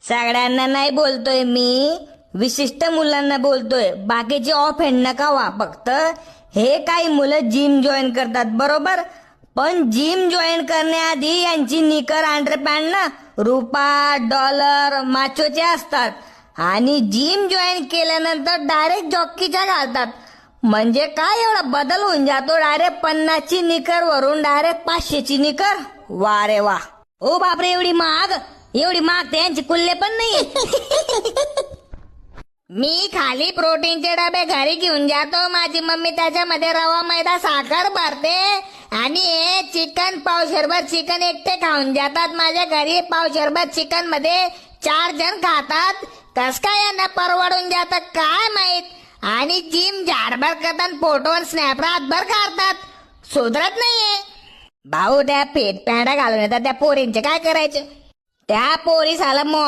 सगळ्यांना नाही बोलतोय मी, विशिष्ट मुलांना बोलतोय. बाकीचे ऑफ हँड नका वा. फक्त हे काही मुलं जिम जॉईन करतात बरोबर, पण जिम जॉईन करण्याआधी यांची निकर अंडरपॅन्ट ना $1, माचोचे असतात. आणि जिम जॉईन केल्यानंतर डायरेक्ट जॉकीच्या घालतात. म्हणजे काय एवढा बदल होऊन जातो, डायरेक्ट 50ची निकर वरून डायरेक्ट 500ची निकर. वा रे वा. ओ बापरे, एवढी महाग त्यांची कुल्ले पण नाही. मी खाली प्रोटीनचे डबे घरी घेऊन जातो. माझी मम्मी त्याच्यामध्ये रवा मैदा साखर भरते आणि हे चिकन पावशेरभर चिकन एकटे खाऊन जातात. माझ्या घरी पावशेरभर चिकन मध्ये 4 जण खातात. कस काय यांना परवडून जातं काय माहित. आणि जिम झाडभर करतात, फोटोवर स्नॅप रातभर काढतात. सुधरत नाहीये. भाऊ त्या फेट पॅन्टा घालून येतात त्या पोरींचे काय करायचे. त्या पोरी साला